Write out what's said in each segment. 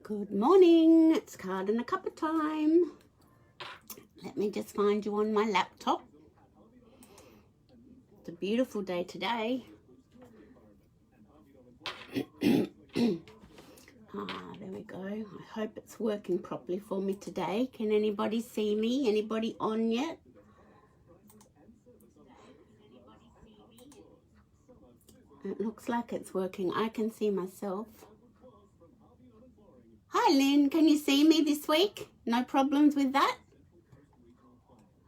Good morning, it's card and a cuppa time. Let me just find you on my laptop. It's a beautiful day today. There we go. I hope it's working properly for me today. Can anybody see me? Anybody on yet? It looks like it's working. I can see myself. Hi Lynn, can you see me this week? No problems with that?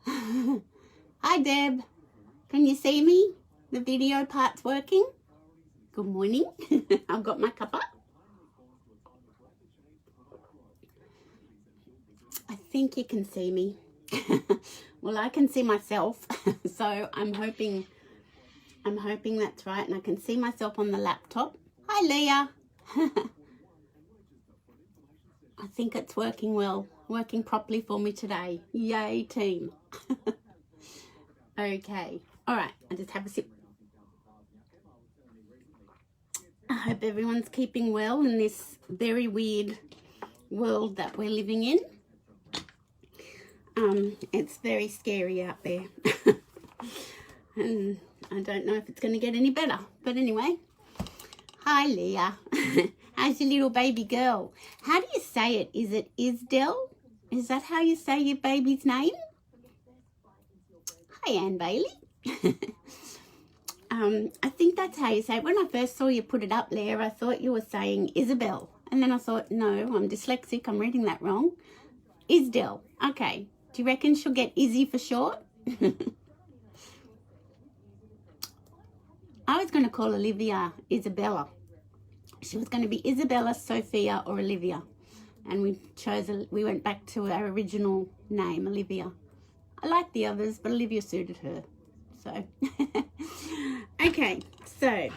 Hi Deb, can you see me? The video part's working? Good morning. I've got my cuppa. I think you can see me. Well, I can see myself, so I'm hoping that's right, and I can see myself on the laptop. Hi Leah. I think it's working well, working properly for me today. Yay, team. Okay, all right, I'll just have a sip. I hope everyone's keeping well in this very weird world that we're living in. It's very scary out there. And I don't know if it's going to get any better. But anyway, hi Leah. How's your little baby girl? How do you say it? Is it Isdell? Is that how you say your baby's name? Hi, Anne Bailey. I think that's how you say it. When I first saw you put it up there, I thought you were saying Isabel. And then I thought, no, I'm dyslexic. I'm reading that wrong. Isdell. Okay. Do you reckon she'll get Izzy for short? I was going to call Olivia Isabella. She was going to be Isabella, Sophia, or Olivia. And we went back to our original name, Olivia. I like the others, but Olivia suited her. So, okay. So,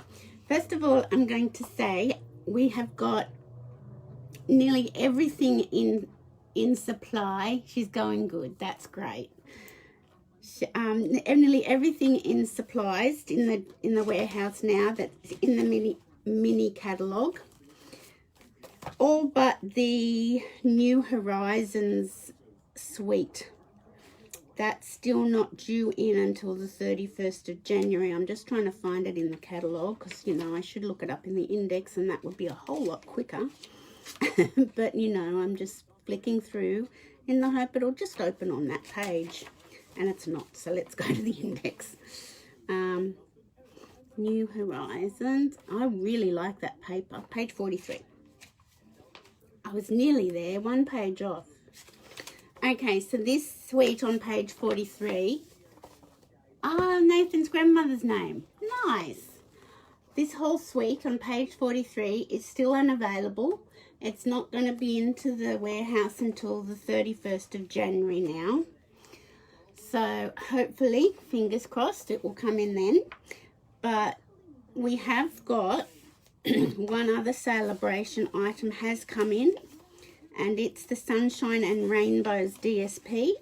first of all, I'm going to say we have got nearly everything in supply. She's going good. That's great. Nearly everything in supplies in the warehouse now that's in the mini catalog, all but the New Horizons suite. That's still not due in until the 31st of January. I'm just trying to find it in the catalog because, you know, I should look it up in the index and that would be a whole lot quicker. But, you know, I'm just flicking through in the hope it'll just open on that page. And it's not, so let's go to the index. New Horizons. I really like that paper. Page 43. I was nearly there, one page off. Okay, so this suite on page 43. Nathan's grandmother's name. Nice. This whole suite on page 43 is still unavailable. It's not going to be into the warehouse until the 31st of January now. So hopefully, fingers crossed, it will come in then. But we have got one other Sale-a-bration item has come in, and it's the Sunshine and Rainbows DSP,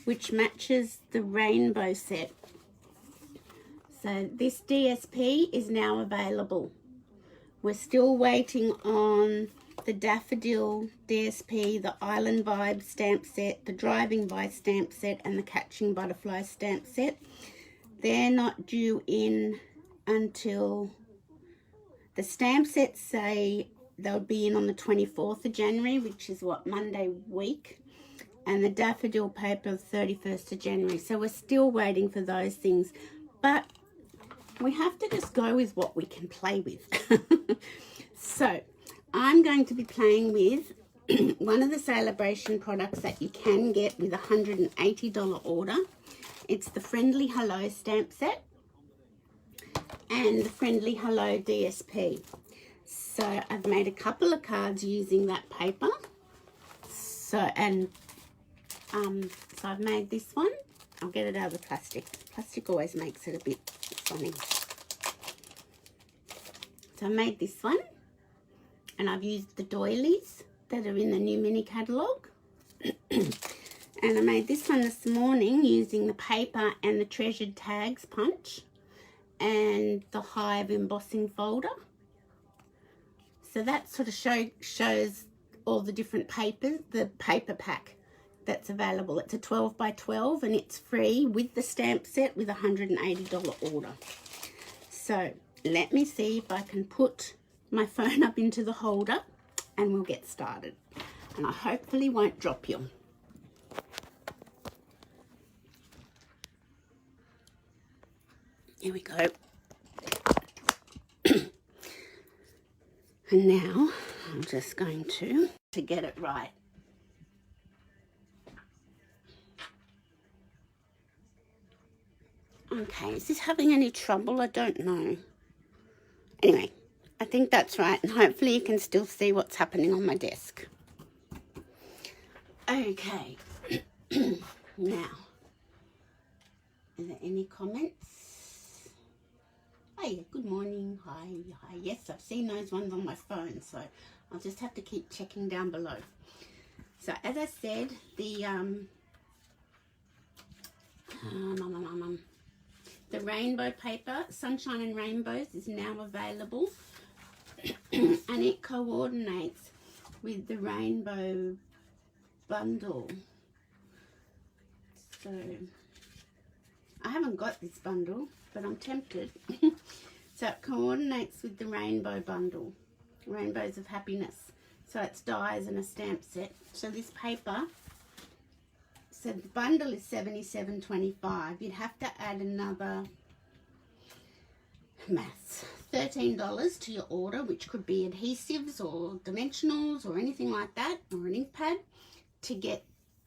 which matches the rainbow set. So this DSP is now available. We're still waiting on the Daffodil DSP, the Island Vibe stamp set, the Driving By stamp set, and the Catching Butterfly stamp set. They're not due in until, the stamp sets say they'll be in on the 24th of January, which is what, Monday week, and the Daffodil paper the 31st of January. So we're still waiting for those things, but we have to just go with what we can play with. So I'm going to be playing with one of the Sale-a-bration products that you can get with a $180 order. It's the Friendly Hello stamp set and the Friendly Hello DSP. So I've made a couple of cards using that paper. So I've made this one. I'll get it out of the plastic. Plastic always makes it a bit funny. So I made this one. And I've used the doilies that are in the new mini catalogue. And I made this one this morning using the paper and the Treasured Tags punch and the Hive embossing folder. So that sort of shows all the different papers, the paper pack that's available. It's a 12 by 12 and it's free with the stamp set with a $180 order. So let me see if I can put my phone up into the holder and we'll get started. And I hopefully won't drop you. Here we go. And now I'm just going to get it right. Okay, is this having any trouble? I don't know. Anyway, I think that's right, and hopefully you can still see what's happening on my desk. Okay, now, are there any comments? Hey, good morning. Hi. Yes, I've seen those ones on my phone, so I'll just have to keep checking down below. So as I said, the rainbow paper, Sunshine and Rainbows, is now available and it coordinates with the rainbow bundle. So I haven't got this bundle, but I'm tempted. So it coordinates with the rainbow bundle, Rainbows of Happiness. So it's dies and a stamp set. So this paper, so the bundle is $77.25. You'd have to add another maths, $13 to your order, which could be adhesives or dimensionals or anything like that, or an ink pad, to get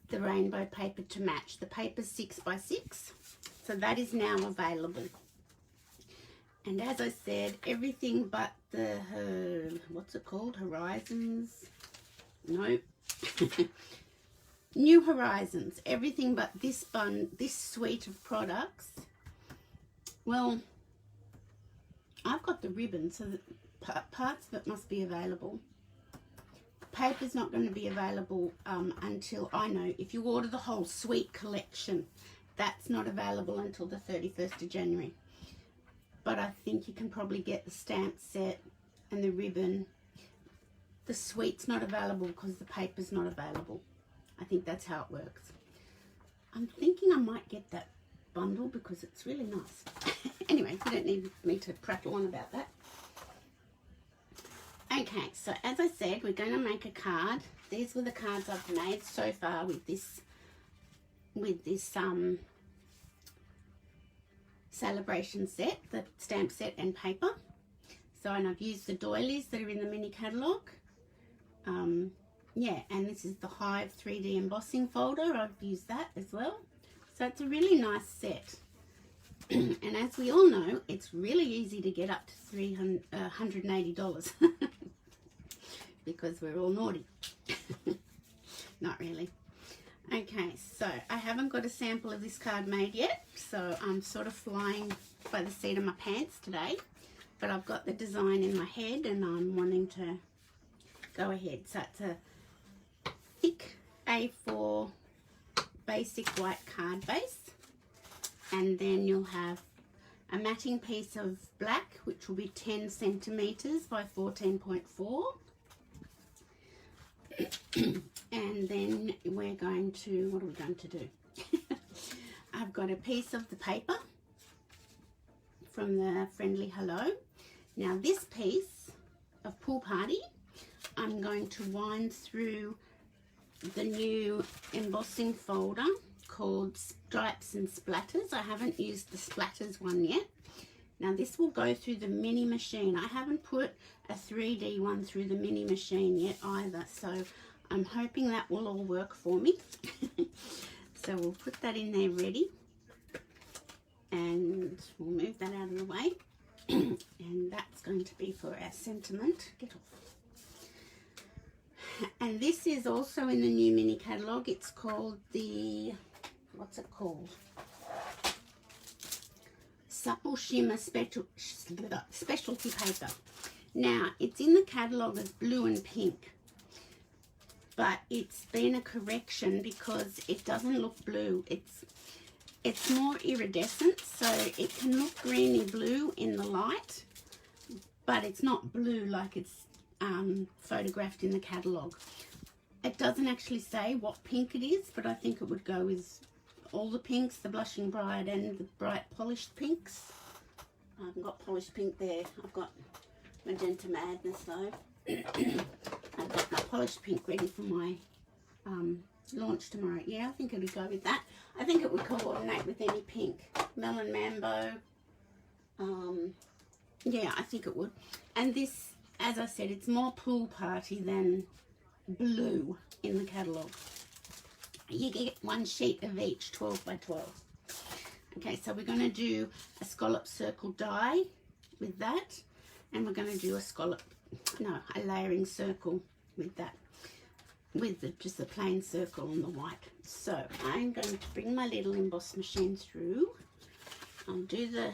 the rainbow paper to match. The paper's 6 by 6, so that is now available. And as I said, everything but the what's it called? Horizons? No. New Horizons. Everything but this suite of products. Well, I've got the ribbon, so that parts of it must be available. Paper's not going to be available until, I know, if you order the whole suite collection, that's not available until the 31st of January. But I think you can probably get the stamp set and the ribbon. The suite's not available because the paper's not available. I think that's how it works. I'm thinking I might get that bundle because it's really nice. Anyway, you don't need me to prattle on about that. Okay, so as I said, we're going to make a card. These were the cards I've made so far with this Sale-a-bration set, the stamp set and paper. So, and I've used the doilies that are in the mini catalogue. Yeah, and this is the Hive 3D embossing folder. I've used that as well. So it's a really nice set. And as we all know, it's really easy to get up to $180 because we're all naughty. Not really. Okay, so I haven't got a sample of this card made yet, so I'm sort of flying by the seat of my pants today. But I've got the design in my head and I'm wanting to go ahead. So it's a thick A4 basic white card base, and then you'll have a matting piece of black, which will be 10 centimeters by 14.4. And then we're going to, what are we going to do? I've got a piece of the paper from the Friendly Hello. Now this piece of Pool Party, I'm going to wind through the new embossing folder called Stripes and Splatters. I haven't used the Splatters one yet. Now this will go through the mini machine. I haven't put a 3D one through the mini machine yet either, so I'm hoping that will all work for me. So we'll put that in there ready, and we'll move that out of the way. And that's going to be for our sentiment. Get off. And this is also in the new mini catalogue. It's called the, what's it called? Supple Shimmer Specialty Paper. Now, it's in the catalogue as blue and pink, but it's been a correction because it doesn't look blue. It's more iridescent, so it can look greeny blue in the light, but it's not blue like it's photographed in the catalogue. It doesn't actually say what pink it is, but I think it would go with all the pinks, the Blushing Bride and the bright polished pinks. I haven't got polished pink there. I've got Magenta Madness though. I've got my polished pink ready for my launch tomorrow. Yeah, I think it would go with that. I think it would coordinate with any pink. Melon Mambo. Yeah, I think it would. And this, as I said, it's more pool party than blue in the catalogue. You get one sheet of each, 12 by 12. Okay, so we're going to do a scallop circle die with that. And we're going to do a layering circle with that. With just a plain circle on the white. So I'm going to bring my little emboss machine through. I'll do the...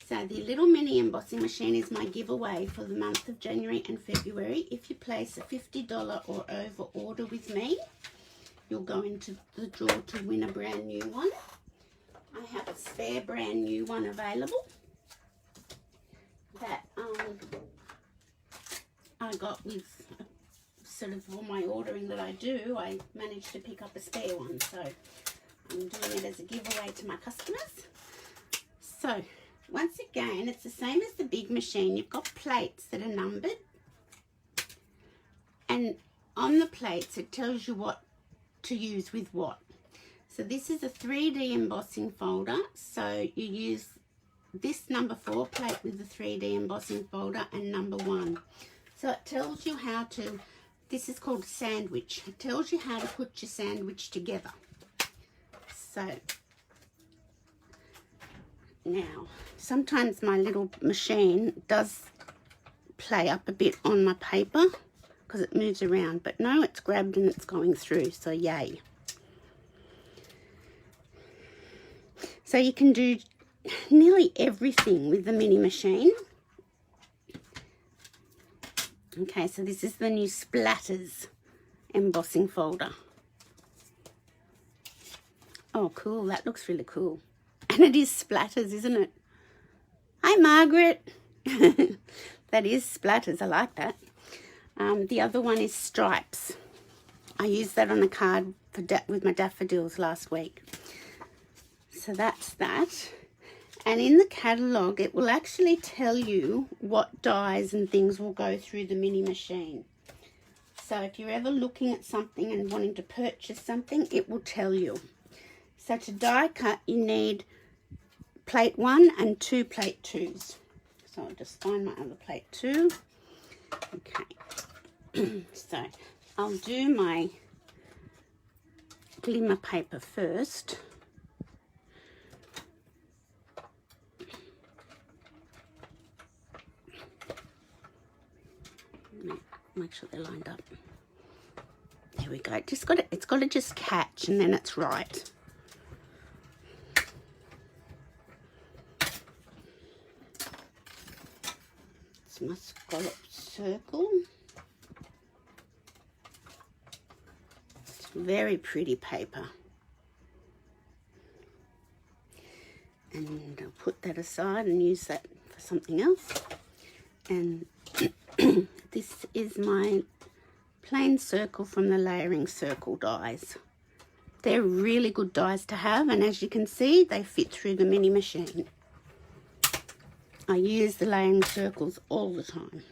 So the little mini embossing machine is my giveaway for the month of January and February. If you place a $50 or over order with me, you'll go into the draw to win a brand new one. I have a spare brand new one available that I got with sort of all my ordering that I do. I managed to pick up a spare one, so I'm doing it as a giveaway to my customers. So once again, it's the same as the big machine. You've got plates that are numbered, and on the plates it tells you what to use with what. So this is a 3D embossing folder, so you use this number 4 plate with the 3D embossing folder and number 1. So it tells you how to, this is called sandwich. It tells you how to put your sandwich together. So now, sometimes my little machine does play up a bit on my paper because it moves around, but no, it's grabbed and it's going through, so yay. So you can do nearly everything with the mini machine. Okay, so this is the new Splatters embossing folder. Oh, cool, that looks really cool. And it is Splatters, isn't it? Hi, Margaret. That is Splatters. I like that. The other one is Stripes. I used that on a card for with my daffodils last week. So that's that. And in the catalogue, it will actually tell you what dies and things will go through the mini machine. So if you're ever looking at something and wanting to purchase something, it will tell you. So to die cut, you need plate 1 and 2 plate 2s. So I'll just find my other plate 2. Okay. So I'll do my glimmer paper first. Make sure they're lined up. There we go. It's got to just catch, and then it's right. It's my scallop circle. It's very pretty paper. And I'll put that aside and use that for something else. And this is my plain circle from the layering circle dies. They're really good dies to have, and as you can see, they fit through the mini machine. I use the layering circles all the time.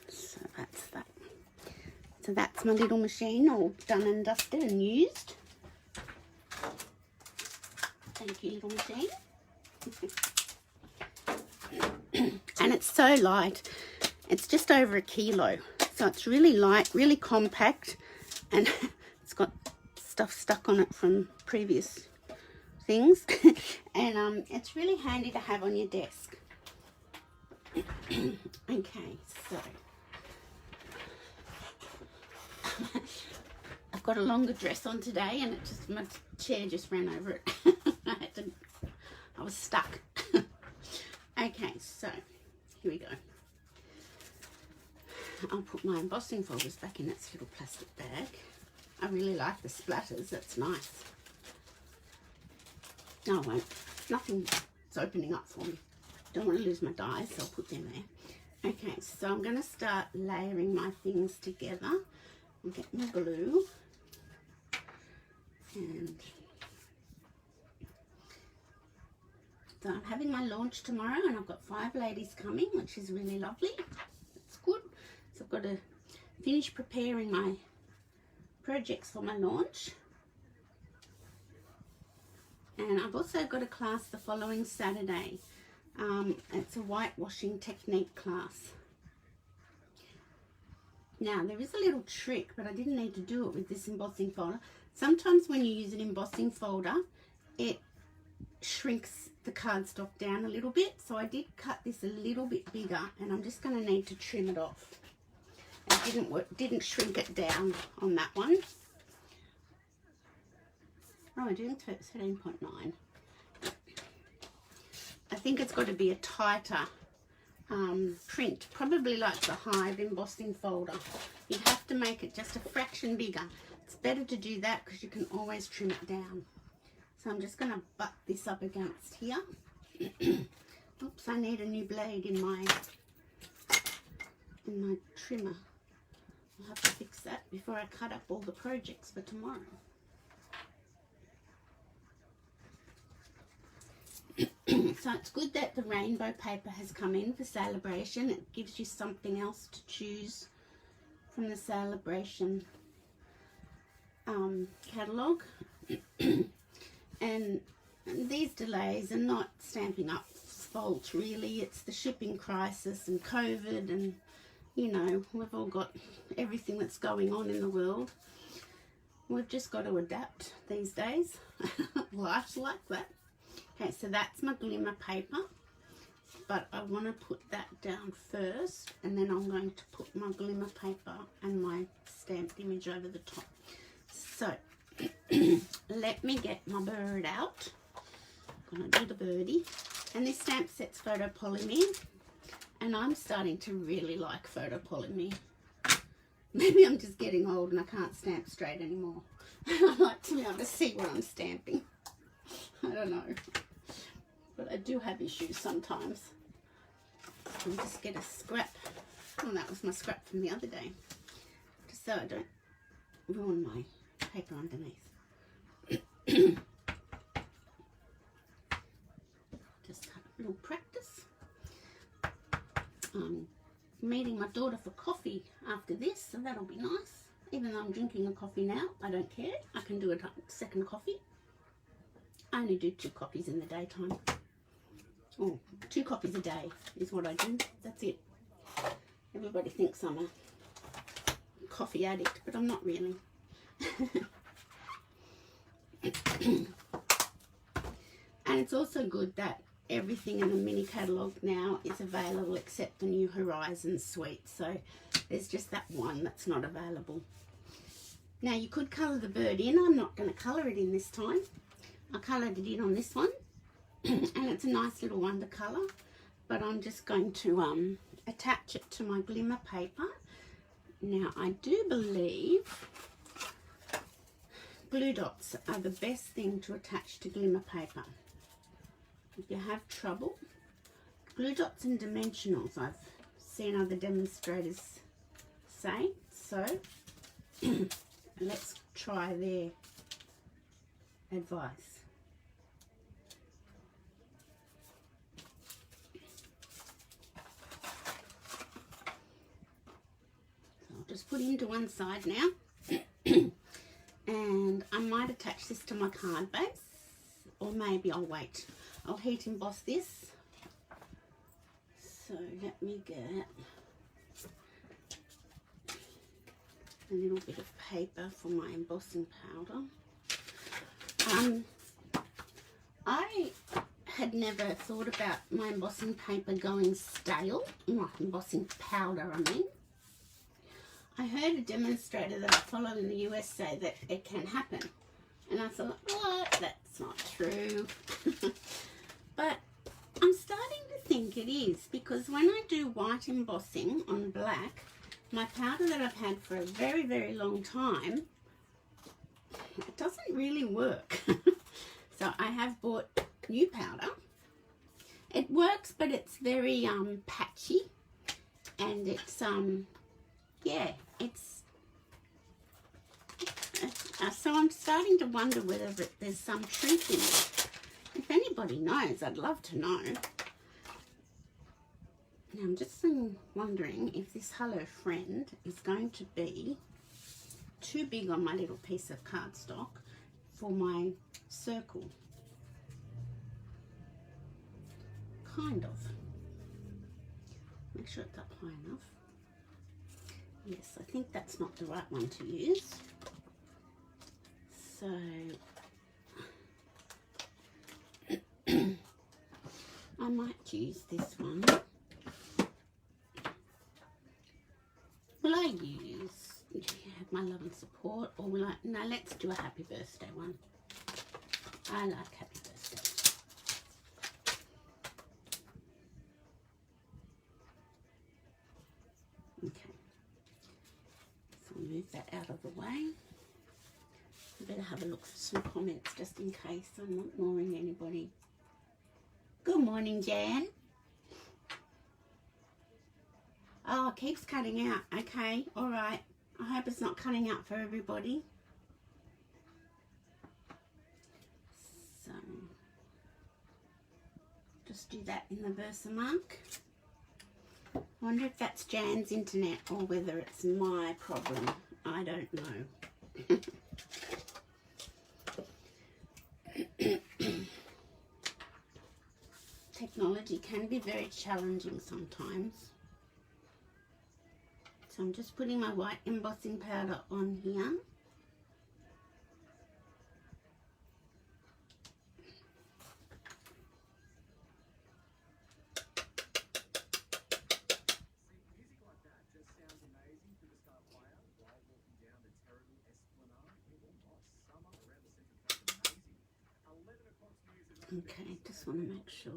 So that's that. So that's my little machine all done and dusted and used. Thank you, little machine. And it's so light. It's just over a kilo. So it's really light, really compact, and it's got stuff stuck on it from previous things. And it's really handy to have on your desk. Okay, so I've got a longer dress on today, and my chair just ran over it. I was stuck. Okay, so here we go. I'll put my embossing folders back in its little plastic bag. I really like the splatters. That's nice. No, I won't. Nothing. It's opening up for me. Don't want to lose my dies, so I'll put them there. Okay, so I'm going to start layering my things together. I'll get my glue. And so I'm having my launch tomorrow, and I've got 5 ladies coming, which is really lovely. It's good. So I've got to finish preparing my projects for my launch. And I've also got a class the following Saturday. It's a whitewashing technique class. Now, there is a little trick, but I didn't need to do it with this embossing folder. Sometimes when you use an embossing folder, it shrinks the cardstock down a little bit. So I did cut this a little bit bigger, and I'm just going to need to trim it off. It didn't shrink it down on that one. Oh, I'm doing 13.9. I think it's got to be a tighter print, probably like the Hive embossing folder. You have to make it just a fraction bigger. It's better to do that because you can always trim it down. So I'm just going to butt this up against here. Oops, I need a new blade in my trimmer. I'll have to fix that before I cut up all the projects for tomorrow. So it's good that the rainbow paper has come in for Sale-a-bration. It gives you something else to choose from the Sale-a-bration catalogue. And these delays are not Stampin' Up's fault, really. It's the shipping crisis and COVID, and you know, we've all got everything that's going on in the world. We've just got to adapt these days. Life's like that. Okay, so that's my glimmer paper, but I want to put that down first, and then I'm going to put my glimmer paper and my stamped image over the top. So let me get my bird out. I'm going to do the birdie, and this stamp set's photopolymer, and I'm starting to really like photopolymer. Maybe I'm just getting old and I can't stamp straight anymore. I like to be able to see what I'm stamping. I don't know, but I do have issues sometimes. I'll just get a scrap. Oh, that was my scrap from the other day, just so I don't ruin my paper underneath. Just have a little practice. I'm meeting my daughter for coffee after this, so that'll be nice. Even though I'm drinking a coffee now, I don't care. I can do a second coffee. I only do 2 coffees in the daytime. Oh, 2 coffees a day is what I do. That's it. Everybody thinks I'm a coffee addict, but I'm not really. And it's also good that everything in the mini catalogue now is available except the New Horizons suite. So there's just that one that's not available. Now you could colour the bird in. I'm not going to colour it in this time. I coloured it in on this one, and it's a nice little one to colour, but I'm just going to attach it to my glimmer paper. Now I do believe glue dots are the best thing to attach to glimmer paper. If you have trouble, glue dots and dimensionals, I've seen other demonstrators say, so let's try their advice. Just put into one side now, and I might attach this to my card base, or maybe I'll wait. I'll heat emboss this. So let me get a little bit of paper for my embossing powder. I had never thought about my embossing paper going stale, my embossing powder I mean. I heard a demonstrator that I follow in the US say that it can happen. And I thought, what? That's not true. But I'm starting to think it is, because when I do white embossing on black, my powder that I've had for a very, very long time, it doesn't really work. So I have bought new powder, It works, but it's very patchy, and it's yeah, it's so I'm starting to wonder whether there's some truth in it. If anybody knows, I'd love to know. Now I'm just wondering if this Hello Friend is going to be too big on my little piece of cardstock for my circle. Kind of. Make sure it's up high enough. Yes, I think that's not the right one to use. So I might use this one. Will I use My Love and Support, or will I? No, let's do a Happy Birthday one. I like Happy Birthday. Okay, so I'll move that out of the way. I better have a look for some comments just in case I'm not ignoring anybody. Good morning, Jan. Oh, it keeps cutting out. Okay, all right. I hope it's not cutting out for everybody. So, just do that in the Versamark. I wonder if that's Jan's internet or whether it's my problem. I don't know. Technology can be very challenging sometimes. So I'm just putting my white embossing powder on here. Okay, just want to make sure.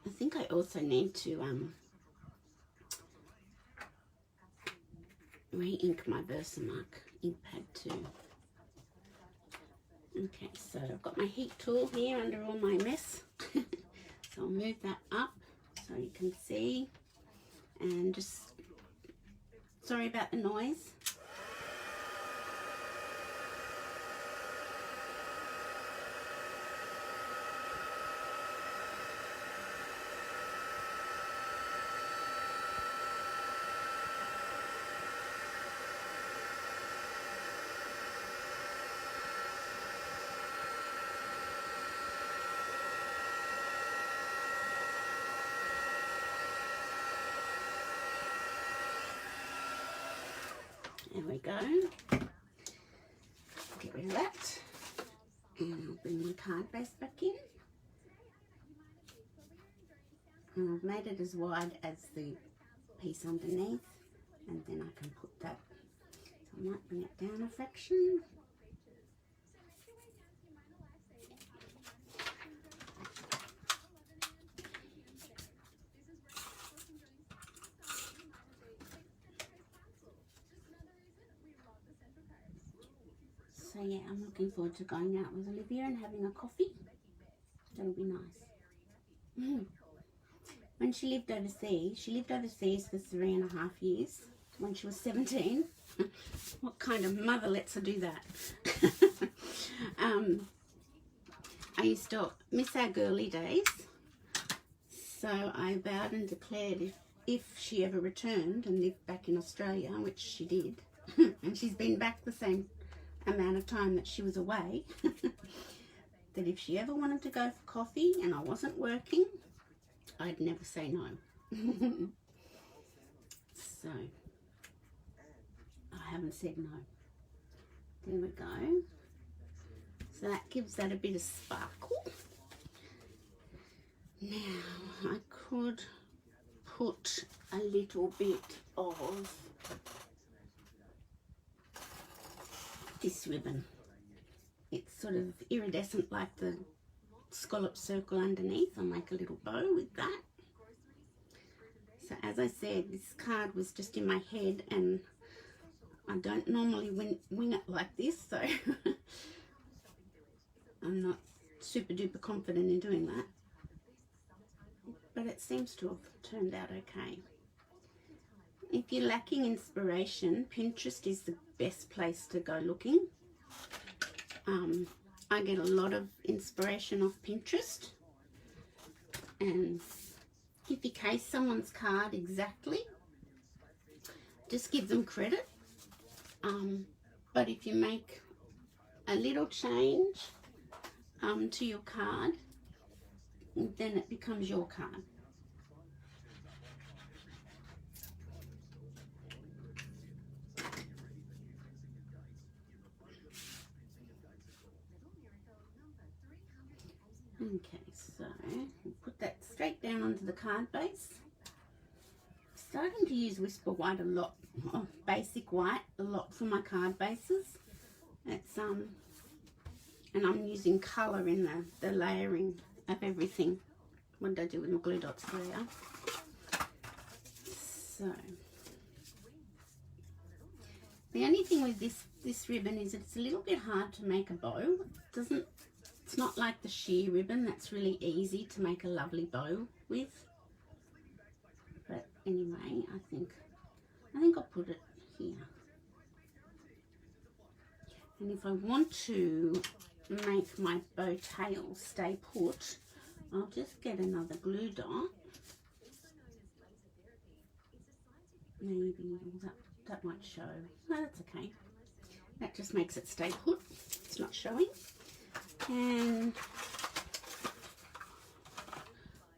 I think I also need to re-ink my Versamark ink pad too. Okay, so I've got my heat tool here under all my mess. So I'll move that up so you can see, and just, sorry about the noise. There we go. Get rid of that. And I'll bring my card base back in. And I've made it as wide as the piece underneath. And then I can put that. So I might bring it down a fraction. So yeah, I'm looking forward to going out with Olivia and having a coffee. That'll be nice. When she lived overseas for 3.5 years when she was 17. What kind of mother lets her do that? I used to miss our girly days. So I vowed and declared if she ever returned and lived back in Australia, which she did, and she's been back the same amount of time that she was away, that if she ever wanted to go for coffee and I wasn't working, I'd never say no. So I haven't said no. There we go. So that gives that a bit of sparkle. Now I could put a little bit of this ribbon. It's sort of iridescent like the scallop circle underneath. I'll make a little bow with that. So as I said, this card was just in my head and I don't normally wing it like this, so I'm not super duper confident in doing that, but it seems to have turned out okay. If you're lacking inspiration, Pinterest is the best place to go looking. I get a lot of inspiration off Pinterest, and if you case someone's card exactly, just give them credit. But if you make a little change to your card, then it becomes your card. Okay, so we'll put that straight down onto the card base. I'm starting to use Whisper White a lot, basic white a lot for my card bases. It's and I'm using colour in the layering of everything. What did I do with my glue dots there? So the only thing with this ribbon is it's a little bit hard to make a bow. It's not like the sheer ribbon that's really easy to make a lovely bow with. But anyway, I think I'll put it here. And if I want to make my bow tail stay put, I'll just get another glue dot. Maybe that might show. No, that's okay. That just makes it stay put. It's not showing. And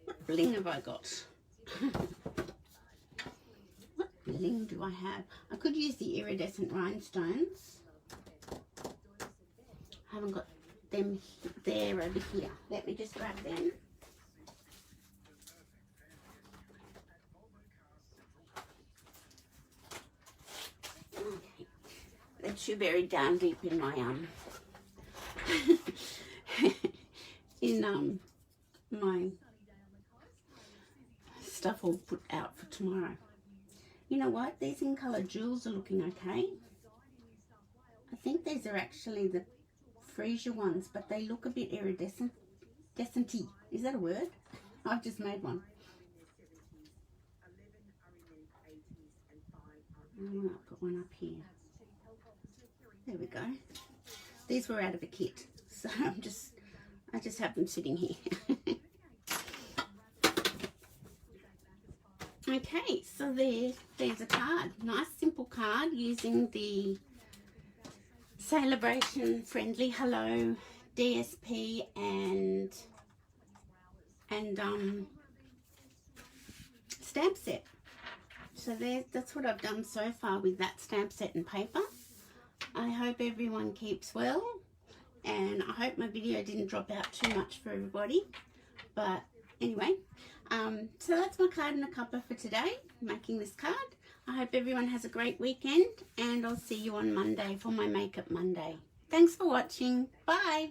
what bling have I got? What bling do I have? I could use the iridescent rhinestones. I haven't got them there over here. Let me just grab them. Okay. They're too buried down deep in my my stuff I'll put out for tomorrow. You know what? These in colour jewels are looking okay. I think these are actually the freesia ones, but they look a bit iridescent. Descenty. Is that a word? I've just made one. I'm going to put one up here. There we go. These were out of a kit, so I just have them sitting here. Okay, so there's a card. Nice simple card using the Sale-a-bration Friendly Hello DSP and stamp set. So that's what I've done so far with that stamp set and paper. I hope everyone keeps well, and I hope my video didn't drop out too much for everybody. But anyway, so that's my card and a cuppa for today, making this card. I hope everyone has a great weekend, and I'll see you on Monday for my Makeup Monday. Thanks for watching. Bye.